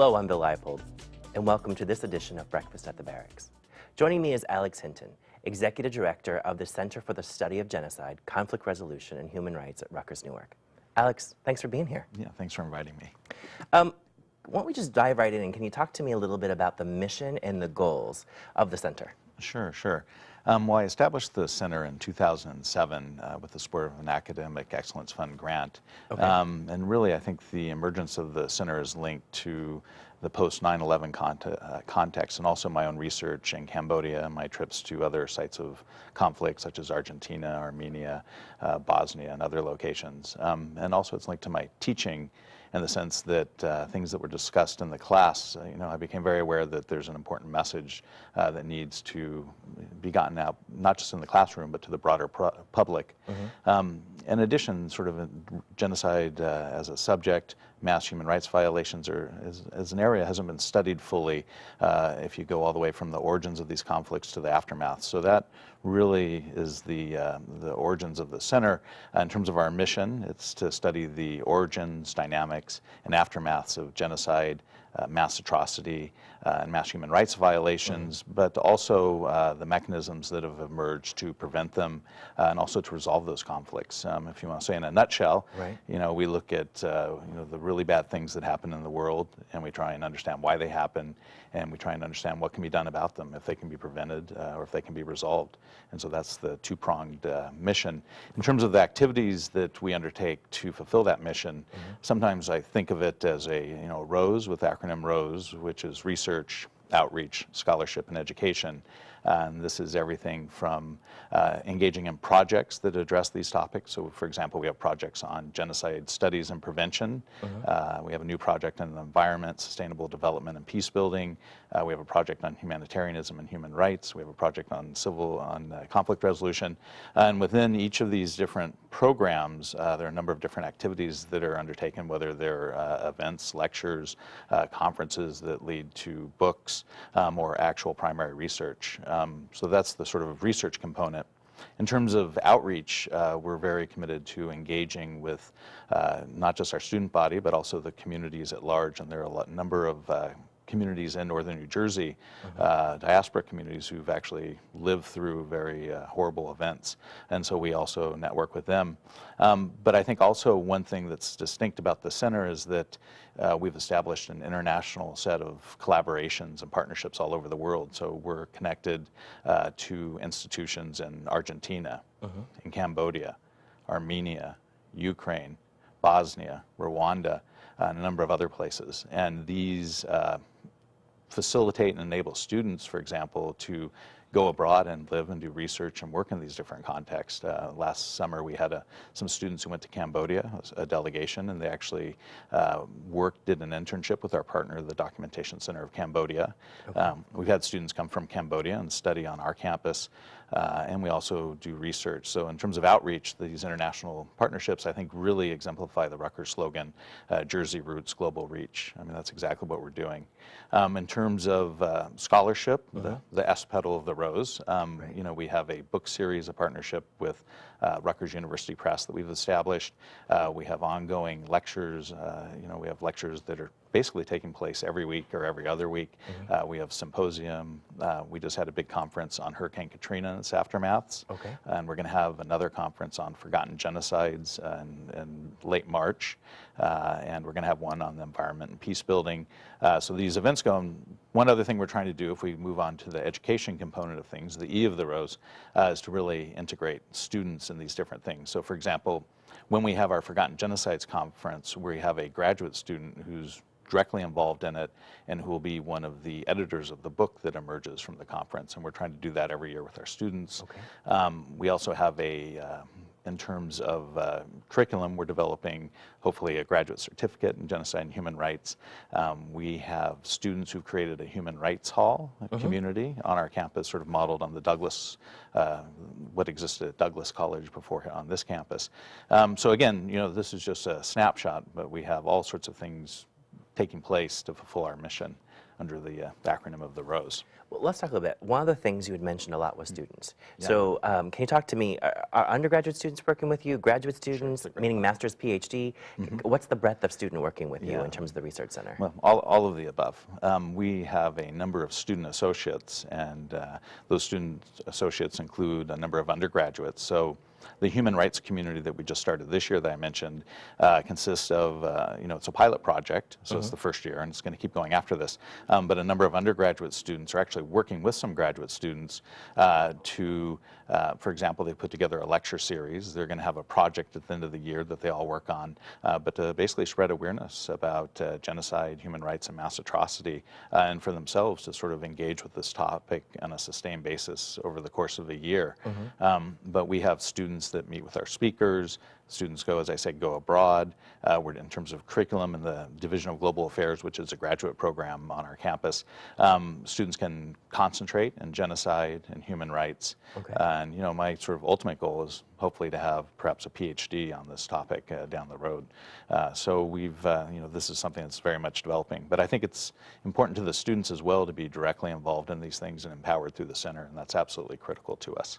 Hello, I'm Bill Leipold, and welcome to this edition of Breakfast at the Barracks. Joining me is Alex Hinton, Executive Director of the Center for the Study of Genocide, Conflict Resolution, and Human Rights at Rutgers, Newark. Alex, thanks for being here. Yeah, thanks for inviting me. Why don't we just dive right in, and can you talk to me a little bit about the mission and the goals of the center? Sure. Well, I established the center in 2007 with the support of an Academic Excellence Fund grant. Okay. And really, I think the emergence of the center is linked to the post-9/11 context, and also my own research in Cambodia and my trips to other sites of conflict, such as Argentina, Armenia, Bosnia, and other locations. And also it's linked to my teaching in the sense that things that were discussed in the class, I became very aware that there's an important message that needs to be gotten out, not just in the classroom, but to the broader public. Mm-hmm. In addition, sort of genocide as a subject, mass human rights violations as an area hasn't been studied fully if you go all the way from the origins of these conflicts to the aftermath. So that really is the origins of the center. In terms of our mission, it's to study the origins, dynamics, and aftermaths of genocide, mass atrocity, and mass human rights violations, but also the mechanisms that have emerged to prevent them and also to resolve those conflicts. If you want to say in a nutshell, right. We look at the really bad things that happen in the world, and we try and understand why they happen, and we try and understand what can be done about them, if they can be prevented or if they can be resolved. And so that's the two-pronged mission. In terms of the activities that we undertake to fulfill that mission, sometimes I think of it as a ROSE, with the acronym ROSE, which is research, outreach, scholarship, and education. And this is everything from engaging in projects that address these topics. So, for example, we have projects on genocide studies and prevention. We have a new project on the environment, sustainable development, and peace building. We have a project on humanitarianism and human rights. We have a project on conflict resolution. And within each of these different programs, there are a number of different activities that are undertaken, whether they're events, lectures, conferences that lead to books, or actual primary research. So that's the sort of research component. In terms of outreach, we're very committed to engaging with not just our student body, but also the communities at large. And there are a number of communities in northern New Jersey, diaspora communities who've actually lived through very horrible events. And so we also network with them. But I think also one thing that's distinct about the center is that we've established an international set of collaborations and partnerships all over the world. So we're connected to institutions in Argentina, in Cambodia, Armenia, Ukraine, Bosnia, Rwanda, and a number of other places. And these facilitate and enable students, for example, to go abroad and live and do research and work in these different contexts. Last summer we had some students who went to Cambodia, a delegation, and they actually did an internship with our partner, the Documentation Center of Cambodia. Okay. We've had students come from Cambodia and study on our campus, and we also do research. So in terms of outreach, these international partnerships, I think, really exemplify the Rutgers slogan, Jersey Roots, Global Reach. I mean, that's exactly what we're doing. In terms of scholarship, the S pedal of the ROSE, right. We have a book series, a partnership with Rutgers University Press that we've established. We have ongoing lectures. We have lectures that are basically taking place every week or every other week. We have symposium. We just had a big conference on Hurricane Katrina and its aftermaths. Okay. And we're going to have another conference on forgotten genocides in late March. And we're going to have one on the environment and peace building. So these events go on. One other thing we're trying to do, if we move on to the education component of things, the E of the ROSE, is to really integrate students in these different things. So for example, when we have our Forgotten Genocides conference, we have a graduate student who's directly involved in it and who will be one of the editors of the book that emerges from the conference. And we're trying to do that every year with our students. Okay. We also have in terms of curriculum, we're developing hopefully a graduate certificate in genocide and human rights. We have students who've created a human rights hall community on our campus, sort of modeled on the Douglas, what existed at Douglas College before on this campus. So again, this is just a snapshot, but we have all sorts of things taking place to fulfill our mission. under the acronym of the ROSE. Well, let's talk a little bit. One of the things you had mentioned a lot was students. Yeah. So can you talk to me, are undergraduate students working with you, graduate students, Sure. meaning master's, PhD? What's the breadth of student working with you in terms of the research center? Well, all of the above. We have a number of student associates, and those student associates include a number of undergraduates. So the human rights community that we just started this year that I mentioned consists of, it's a pilot project, so it's the first year, and it's going to keep going after this. But a number of undergraduate students are actually working with some graduate students to, for example, they put together a lecture series. They're going to have a project at the end of the year that they all work on, but to basically spread awareness about genocide, human rights, and mass atrocity, and for themselves to sort of engage with this topic on a sustained basis over the course of a year. But we have students that meet with our speakers. Students go, as I said, go abroad. We're in terms of curriculum in the Division of Global Affairs, which is a graduate program on our campus. Students can concentrate in genocide and human rights. And my sort of ultimate goal is hopefully to have perhaps a PhD on this topic down the road. So we've, this is something that's very much developing. But I think it's important to the students as well to be directly involved in these things and empowered through the center, and that's absolutely critical to us.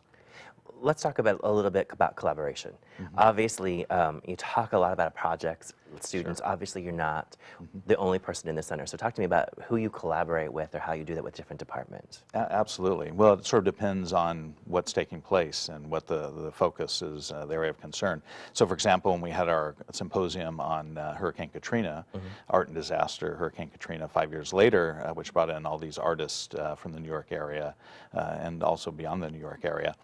Let's talk a little bit about collaboration. Obviously, you talk a lot about projects, students. Sure. Obviously, you're not the only person in the center. So talk to me about who you collaborate with or how you do that with different departments. Absolutely. Well, it sort of depends on what's taking place and what the focus is, the area of concern. So, for example, when we had our symposium on Hurricane Katrina, art and disaster, Hurricane Katrina 5 years later, which brought in all these artists from the New York area and also beyond the New York area,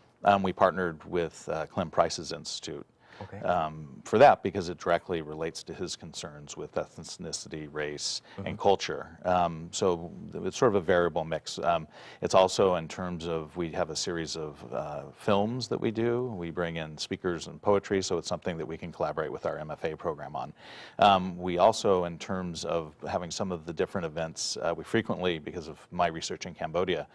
we partnered with Clem Price's Institute for that because it directly relates to his concerns with ethnicity, race, and culture. So it's sort of a variable mix. It's also in terms of, we have a series of films that we do. We bring in speakers and poetry, so it's something that we can collaborate with our MFA program on. We also, in terms of having some of the different events, we frequently, because of my research in Cambodia,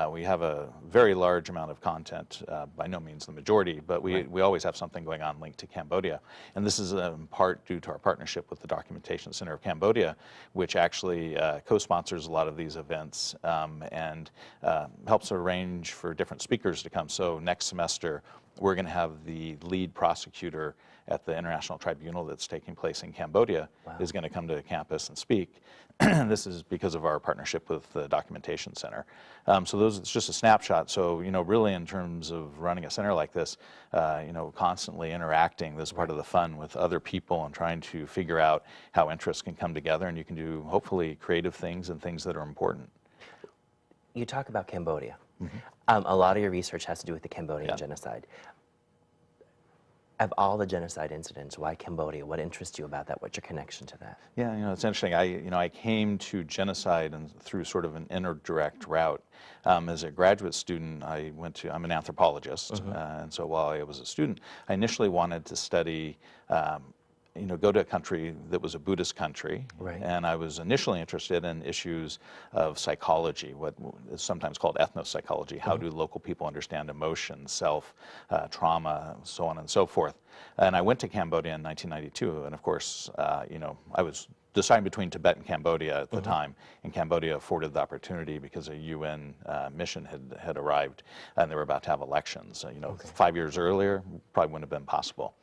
we have a very large amount of content, by no means the majority, but we always have something going on linked to Cambodia. And this is in part due to our partnership with the Documentation Center of Cambodia, which actually co-sponsors a lot of these events and helps arrange for different speakers to come. So next semester, we're going to have the lead prosecutor at the International Tribunal that's taking place in Cambodia is going to come to campus and speak. This is because of our partnership with the Documentation Center. So it's just a snapshot. So, really in terms of running a center like this, constantly interacting, this is part of the fun with other people and trying to figure out how interests can come together and you can do, hopefully, creative things and things that are important. You talk about Cambodia. A lot of your research has to do with the Cambodian genocide. Of all the genocide incidents, why Cambodia? What interests you about that? What's your connection to that? Yeah, it's interesting. I came to genocide and through sort of an indirect route. As a graduate student, I'm an anthropologist, and so while I was a student, I initially wanted to study go to a country that was a Buddhist country, and I was initially interested in issues of psychology, what is sometimes called ethnopsychology. How do local people understand emotion, self, trauma, so on and so forth. And I went to Cambodia in 1992, and of course, I was deciding between Tibet and Cambodia at the time, and Cambodia afforded the opportunity because a UN mission had arrived, and they were about to have elections. 5 years earlier, probably wouldn't have been possible.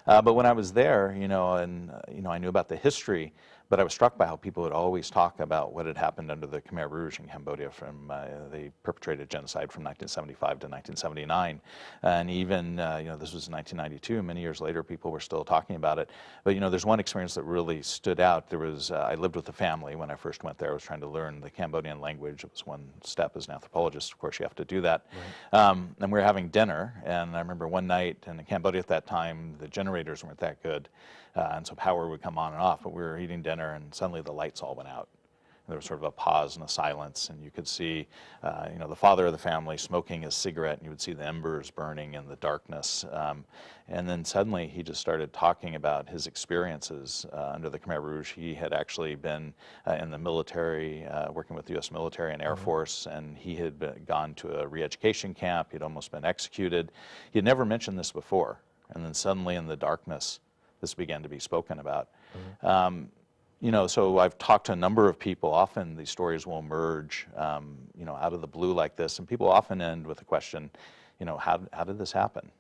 But when I was there, I knew about the history, but I was struck by how people would always talk about what had happened under the Khmer Rouge in Cambodia from they perpetrated genocide from 1975 to 1979. And even, this was in 1992, many years later, people were still talking about it. But, there's one experience that really stood out. There was, I lived with a family when I first went there. I was trying to learn the Cambodian language. It was one step as an anthropologist. Of course, you have to do that. And we were having dinner, and I remember one night in Cambodia at that time, the generators weren't that good. And so power would come on and off, but we were eating dinner and suddenly the lights all went out. And there was sort of a pause and a silence, and you could see, the father of the family smoking his cigarette, and you would see the embers burning in the darkness. And then suddenly he just started talking about his experiences under the Khmer Rouge. He had actually been in the military, working with the U.S. military and Air Force, and he had gone to a re-education camp. He'd almost been executed. He had never mentioned this before, and then suddenly in the darkness, this began to be spoken about. You know, so I've talked to a number of people. Often these stories will emerge, you know, out of the blue like this, and people often end with a question, you know, how did this happen?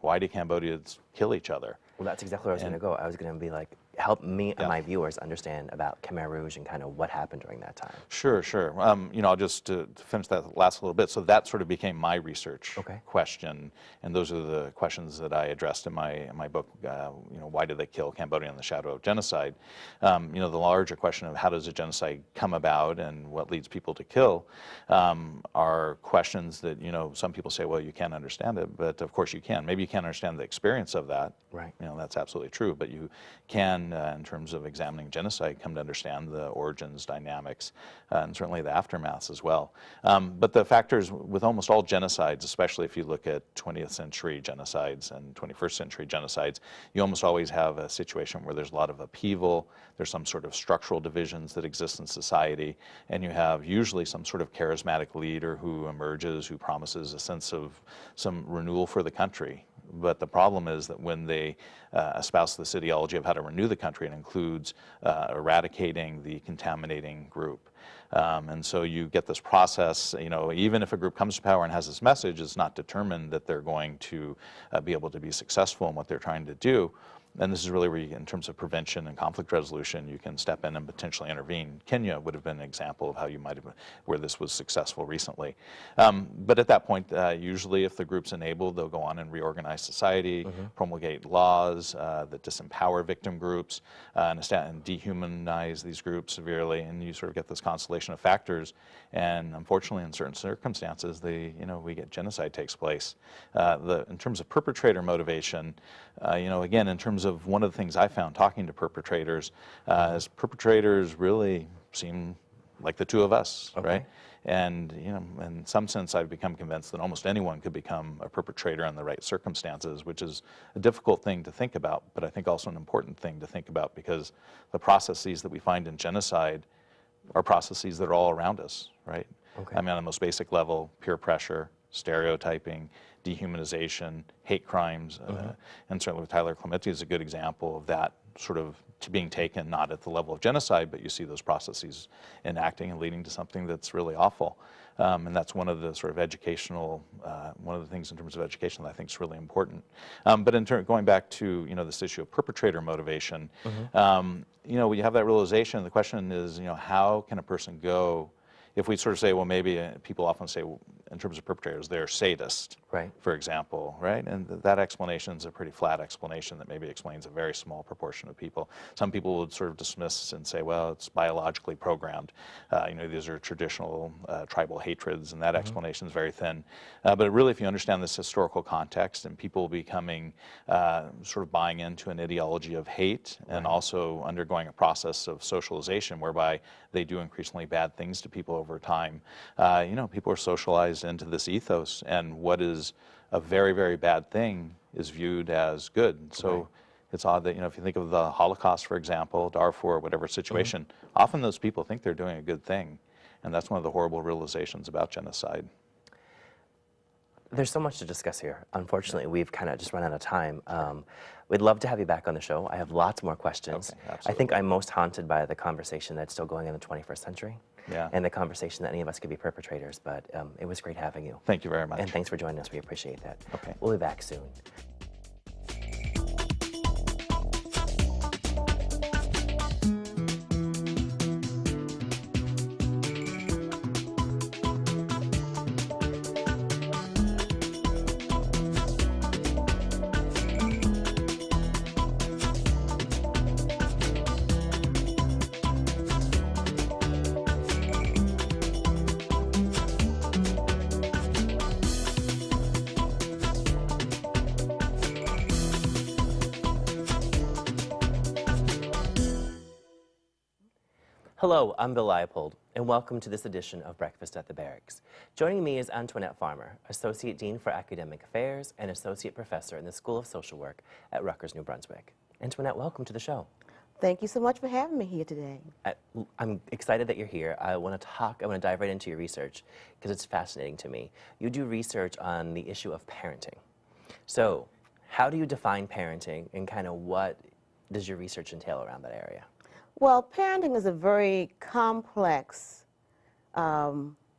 Why did Cambodians kill each other? Well, that's exactly where I was going to go. I was going to be like, help me and my viewers understand about Khmer Rouge and kind of what happened during that time. Sure, sure. You know, I'll just to finish that last little bit. So that sort of became my research question, and those are the questions that I addressed in my book. You know, why did they kill Cambodia in the shadow of genocide? You know, the larger question of how does a genocide come about and what leads people to kill are questions that, you know, some people say, well, you can't understand it, but of course you can. Maybe you can't understand the experience of that. Right. You know, that's absolutely true, but you can, in terms of examining genocide, come to understand the origins, dynamics, and certainly the aftermaths as well. But the factors with almost all genocides, especially if you look at 20th century genocides and 21st century genocides, you almost always have a situation where there's a lot of upheaval, there's some sort of structural divisions that exist in society, and you have usually some sort of charismatic leader who emerges, who promises a sense of some renewal for the country. But the problem is that when they espouse this ideology of how to renew the country, it includes eradicating the contaminating group. And so you get this process, you know, even if a group comes to power and has this message, it's not determined that they're going to be able to be successful in what they're trying to do. And this is really where you, in terms of prevention and conflict resolution, you can step in and potentially intervene. Kenya would have been an example of how you might have, where this was successful recently. But at that point, usually if the group's enabled, they'll go on and reorganize society, promulgate laws that disempower victim groups, and dehumanize these groups severely, and you sort of get this constellation of factors. And unfortunately, in certain circumstances, we get genocide takes place. In terms of perpetrator motivation, again, in terms of one of the things I found talking to perpetrators, is perpetrators really seem like the two of us, right? And in some sense, I've become convinced that almost anyone could become a perpetrator in the right circumstances, which is a difficult thing to think about, but I think also an important thing to think about, because the processes that we find in genocide are processes that are all around us, right? I mean, on the most basic level, peer pressure, stereotyping, dehumanization, hate crimes, and certainly with Tyler Clementi is a good example of that sort of being taken not at the level of genocide, but you see those processes enacting and leading to something that's really awful. And that's one of the sort of educational, one of the things in terms of education that I think is really important. But in going back to, this issue of perpetrator motivation, when you have that realization, the question is, how can a person go, if we sort of say, well, maybe people often say, in terms of perpetrators, they're sadists, for example, right? And that explanation is a pretty flat explanation that maybe explains a very small proportion of people. Some people would sort of dismiss and say, well, it's biologically programmed. These are traditional tribal hatreds, and that explanation is very thin. But really, if you understand this historical context and people becoming sort of buying into an ideology of hate and also undergoing a process of socialization whereby they do increasingly bad things to people over time, people are socialized into this ethos, and what is a very, very bad thing is viewed as good. So it's odd that, if you think of the Holocaust, for example, Darfur, whatever situation, often those people think they're doing a good thing, and that's one of the horrible realizations about genocide. There's so much to discuss here. Unfortunately, we've kind of just run out of time. We'd love to have you back on the show. I have lots more questions. I think I'm most haunted by the conversation that's still going in the 21st century. And the conversation that any of us could be perpetrators, but it was great having you. Thank you very much. And thanks for joining us. We appreciate that. We'll be back soon. Hello, I'm Bill Leopold, and welcome to this edition of Breakfast at the Barracks. Joining me is Antoinette Farmer, Associate Dean for Academic Affairs and Associate Professor in the School of Social Work at Rutgers, New Brunswick. Antoinette, welcome to the show. Thank you so much for having me here today. I'm excited that you're here. I want to dive right into your research because it's fascinating to me. You do research on the issue of parenting. So, how do you define parenting, and kind of what does your research entail around that area? Well, parenting is a very complex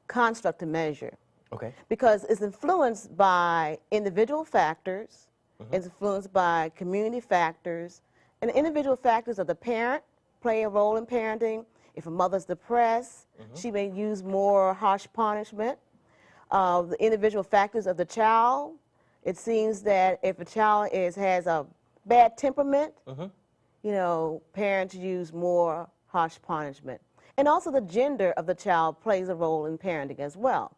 construct to measure. Okay. Because it's influenced by individual factors, it's influenced by community factors, and the individual factors of the parent play a role in parenting. If a mother's depressed, she may use more harsh punishment. The individual factors of the child, it seems that if a child has a bad temperament, you know, parents use more harsh punishment. And also the gender of the child plays a role in parenting as well.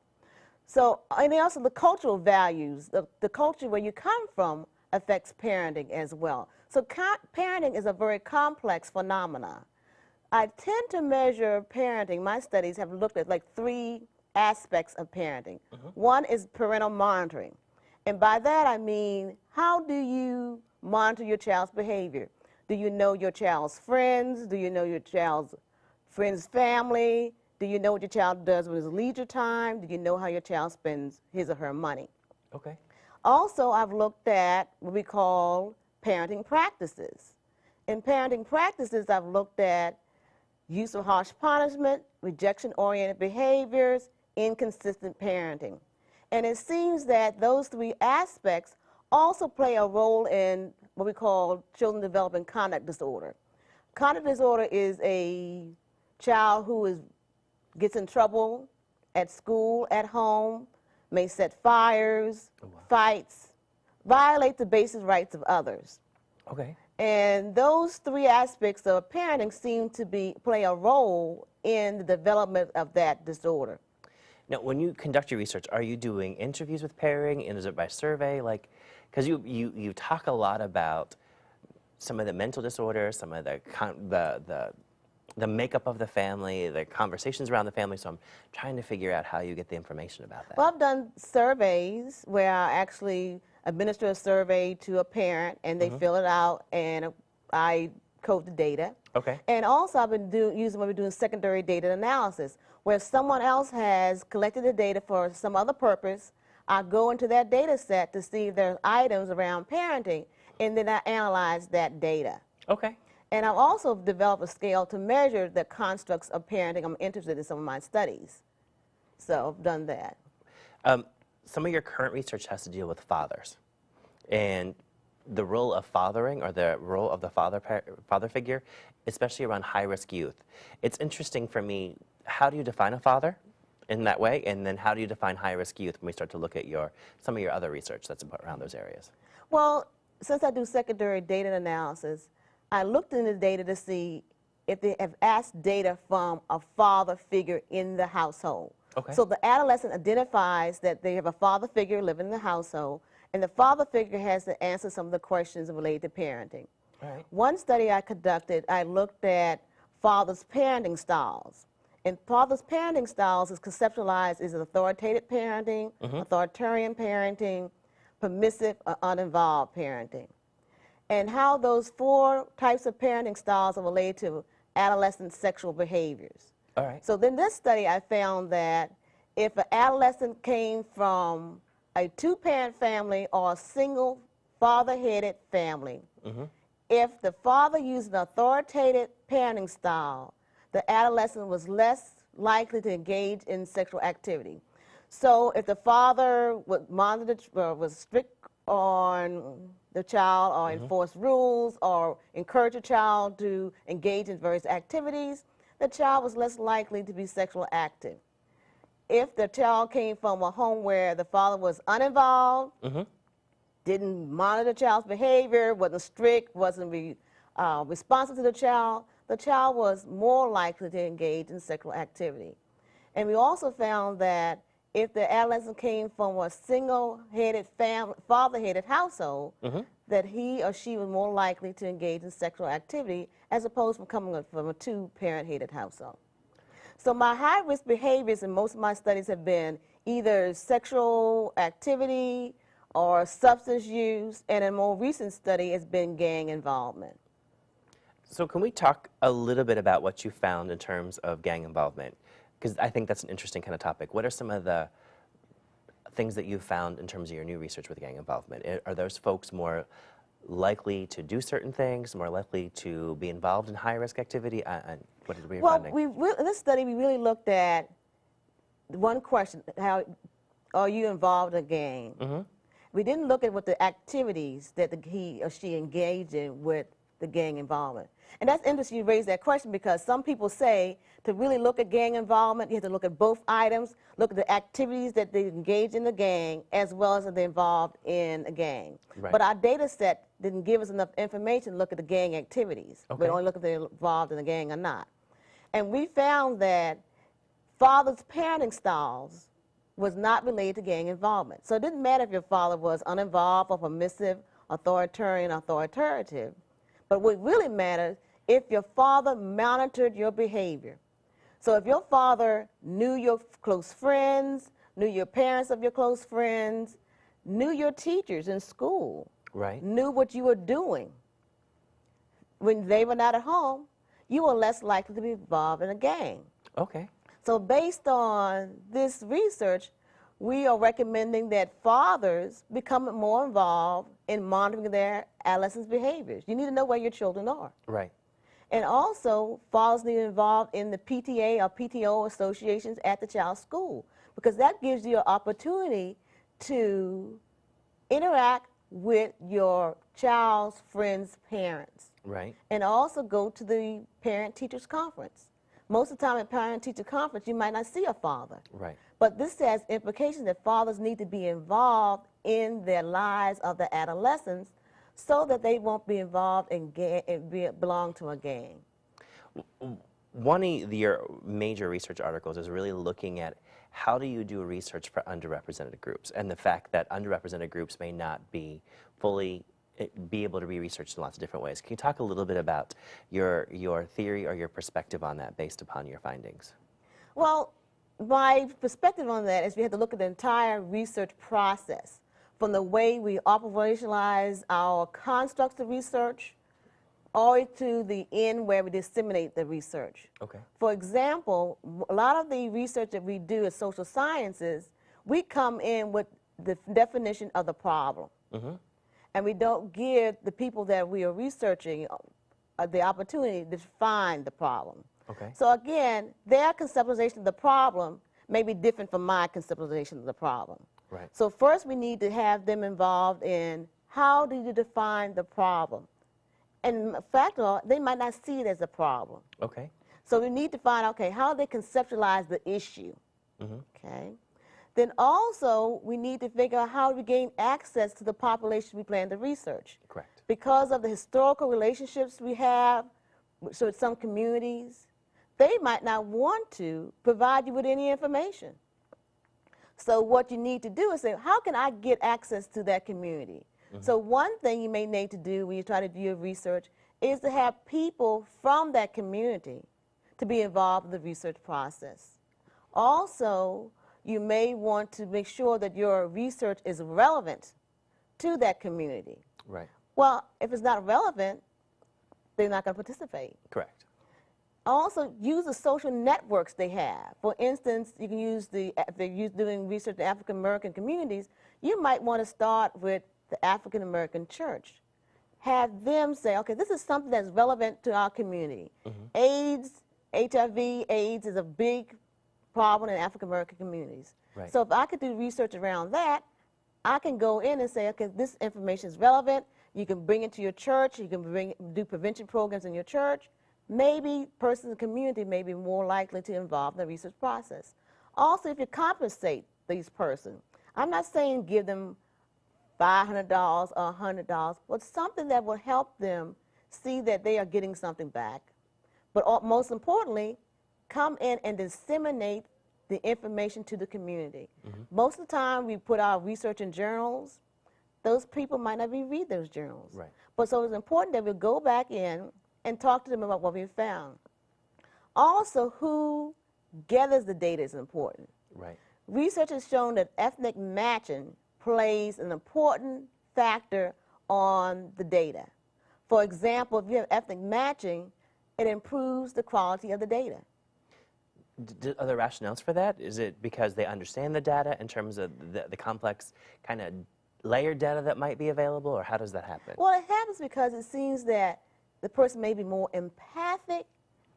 So, and also the cultural values, the culture where you come from affects parenting as well. So parenting is a very complex phenomenon. I tend to measure parenting. My studies have looked at like 3 aspects of parenting. One is parental monitoring. And by that I mean, how do you monitor your child's behavior? Do you know your child's friends? Do you know your child's friend's family? Do you know what your child does with his leisure time? Do you know how your child spends his or her money? Okay. Also, I've looked at what we call parenting practices. In parenting practices, I've looked at use of harsh punishment, rejection-oriented behaviors, inconsistent parenting. And it seems that those 3 aspects also play a role in what we call children developing conduct disorder. Conduct disorder is a child who gets in trouble at school, at home, may set fires, fights, violate the basic rights of others. Okay. And those 3 aspects of parenting seem to play a role in the development of that disorder. Now, when you conduct your research, are you doing interviews with parenting, and is it by survey? Like, because you talk a lot about some of the mental disorders, some of the makeup of the family, the conversations around the family, so I'm trying to figure out how you get the information about that. Well, I've done surveys where I actually administer a survey to a parent, and they fill it out, and I code the data. Okay. And also I've been doing secondary data analysis, where someone else has collected the data for some other purpose. I go into that data set to see if there's items around parenting, and then I analyze that data. Okay. And I've also developed a scale to measure the constructs of parenting. I'm interested in some of my studies. So I've done that. Some of your current research has to deal with fathers and the role of fathering, or the role of the father figure, especially around high-risk youth. It's interesting for me, how do you define a father in that way, and then how do you define high-risk youth when we start to look at some of your other research that's around those areas? Well, since I do secondary data analysis, I looked into the data to see if they have asked data from a father figure in the household. Okay. So the adolescent identifies that they have a father figure living in the household, and the father figure has to answer some of the questions related to parenting. All right. One study I conducted, I looked at fathers' parenting styles. And fathers' parenting styles is conceptualized as authoritative parenting, authoritarian parenting, permissive or uninvolved parenting. And how those 4 types of parenting styles are related to adolescent sexual behaviors. All right. So in this study, I found that if an adolescent came from a 2-parent family or a single father-headed family, if the father used an authoritative parenting style, the adolescent was less likely to engage in sexual activity. So if the father would monitor, was strict on the child, or enforce rules, or encourage a child to engage in various activities, the child was less likely to be sexually active. If the child came from a home where the father was uninvolved, didn't monitor the child's behavior, wasn't strict, wasn't responsive to the child was more likely to engage in sexual activity. And we also found that if the adolescent came from a single-headed father-headed household, that he or she was more likely to engage in sexual activity as opposed to coming from a 2-parent-headed household. So my high-risk behaviors in most of my studies have been either sexual activity or substance use, and a more recent study has been gang involvement. So can we talk a little bit about what you found in terms of gang involvement? Because I think that's an interesting kind of topic. What are some of the things that you found in terms of your new research with gang involvement? Are those folks more likely to do certain things, more likely to be involved in high-risk activity? What did we Well, finding? in this study, we really looked at one question: how are you involved in a gang? Mm-hmm. We didn't look at what the activities that he or she engaged in with the gang involvement. And that's interesting you raise that question, because some people say to really look at gang involvement, you have to look at both items, look at the activities that they engage in the gang, as well as if they're involved in a gang. Right. But our data set didn't give us enough information to look at the gang activities. Okay. We only look if they're involved in the gang or not. And we found that fathers' parenting styles was not related to gang involvement. So it didn't matter if your father was uninvolved or permissive, authoritarian, authoritative. But what really matters, if your father monitored your behavior. So if your father knew your close friends, knew your parents of your close friends, knew your teachers in school, Right. knew what you were doing when they were not at home, you were less likely to be involved in a gang. Okay. So based on this research, we are recommending that fathers become more involved in monitoring their adolescents' behaviors. You need to know where your children are. Right. And also, fathers need to be involved in the PTA or PTO associations at the child's school, because that gives you an opportunity to interact with your child's friends' parents. Right. And also go to the parent-teachers conference. Most of the time at parent-teacher conference, you might not see a father. Right. But this has implications that fathers need to be involved in their lives of the adolescents so that they won't be involved in belong to a gang. One of your major research articles is really looking at how do you do research for underrepresented groups, and the fact that underrepresented groups may not be fully be able to be researched in lots of different ways. Can you talk a little bit about your theory or your perspective on that based upon your findings? Well, my perspective on that is we have to look at the entire research process, from the way we operationalize our constructs of research all the way to the end where we disseminate the research. Okay. For example, a lot of the research that we do in social sciences, we come in with the definition of the problem. Mm-hmm. And we don't give the people that we are researching the opportunity to find the problem. Okay. So again, their conceptualization of the problem may be different from my conceptualization of the problem. Right. So first we need to have them involved in how do you define the problem? And in fact, they might not see it as a problem. Okay. So we need to find, okay, how they conceptualize the issue. Mm-hmm. Okay. Then also, we need to figure out how we gain access to the population we plan to research. Correct. Because of the historical relationships we have with some communities, they might not want to provide you with any information. So what you need to do is say, how can I get access to that community? Mm-hmm. So one thing you may need to do when you try to do your research is to have people from that community to be involved in the research process. Also, you may want to make sure that your research is relevant to that community. Right. Well, if it's not relevant, they're not going to participate. Correct. Also, use the social networks they have. For instance, you can use if they're doing research in African American communities, you might want to start with the African American church. Have them say, okay, this is something that's relevant to our community. Mm-hmm. AIDS, HIV, AIDS is a big problem in African American communities. Right. So if I could do research around that, I can go in and say, okay, this information is relevant. You can bring it to your church. You can do prevention programs in your church. Maybe persons in the community may be more likely to involve in the research process. Also, if you compensate these persons, I'm not saying give them $500 or $100, but something that will help them see that they are getting something back. But most importantly, come in and disseminate the information to the community. Mm-hmm. Most of the time, we put our research in journals. Those people might not even read those journals. Right. But so it's important that we go back in and talk to them about what we found. Also, who gathers the data is important. Right. Research has shown that ethnic matching plays an important factor on the data. For example, if you have ethnic matching, it improves the quality of the data. Are there rationales for that? Is it because they understand the data in terms of the complex kind of layered data that might be available, or how does that happen? Well, it happens because it seems that the person may be more empathic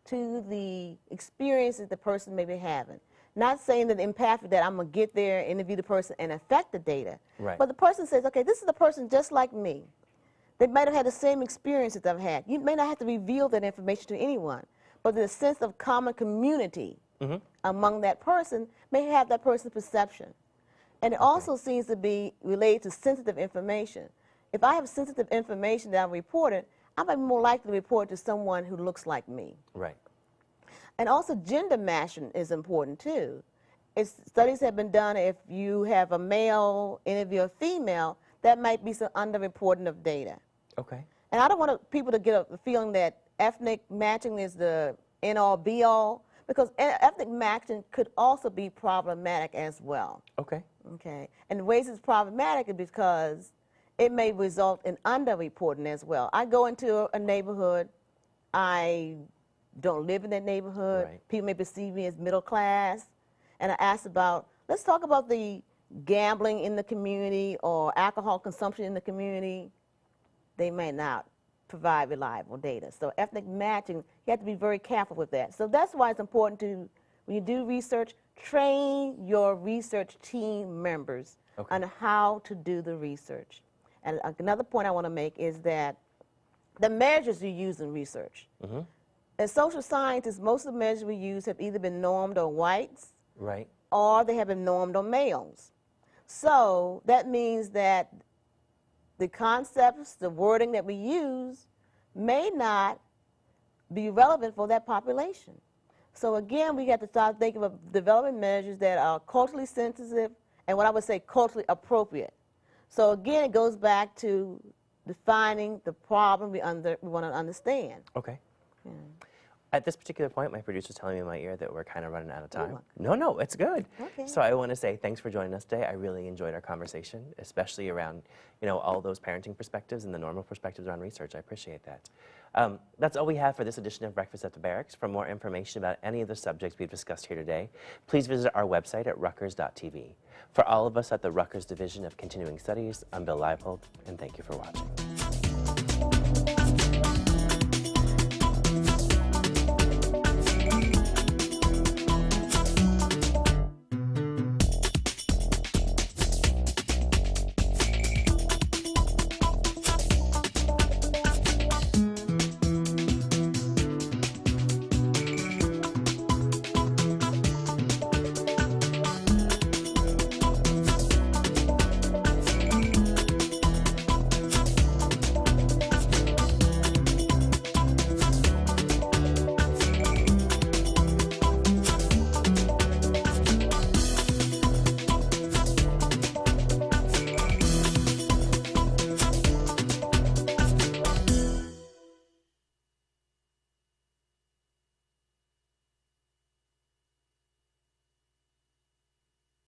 to the experiences the person may be having. Not saying that empathic that I'm going to get there, interview the person, and affect the data. Right. But the person says, okay, this is a person just like me. They might have had the same experiences I've had. You may not have to reveal that information to anyone, but the sense of common community among that person may have that person's perception. And it also seems to be related to sensitive information. If I have sensitive information that I'm reporting, I might be more likely to report to someone who looks like me. Right. And also gender matching is important too. Studies have been done if you have a male interview a female, that might be some underreporting of data. Okay. And I don't want people to get the feeling that ethnic matching is the end-all be-all, because ethnic matching could also be problematic as well. Okay. Okay. And the ways it's problematic is because it may result in underreporting as well. I go into a neighborhood, I don't live in that neighborhood. Right. People may perceive me as middle class. And I asked about, let's talk about the gambling in the community or alcohol consumption in the community. They may not provide reliable data. So ethnic matching, you have to be very careful with that. So that's why it's important to, when you do research, train your research team members on how to do the research. And another point I want to make is that the measures you use in research. As social scientists, most of the measures we use have either been normed on whites, Right. or they have been normed on males. So that means that the concepts, the wording that we use may not be relevant for that population. So again, we have to start thinking of developing measures that are culturally sensitive and what I would say culturally appropriate. So again, it goes back to defining the problem we want to understand. Okay. Yeah. At this particular point, my producer's telling me in my ear that we're kind of running out of time. Ooh. No, it's good. Okay. So I want to say thanks for joining us today. I really enjoyed our conversation, especially around, all those parenting perspectives and the normal perspectives around research. I appreciate that. That's all we have for this edition of Breakfast at the Barracks. For more information about any of the subjects we've discussed here today, please visit our website at rutgers.tv. For all of us at the Rutgers Division of Continuing Studies, I'm Bill Leipold, and thank you for watching.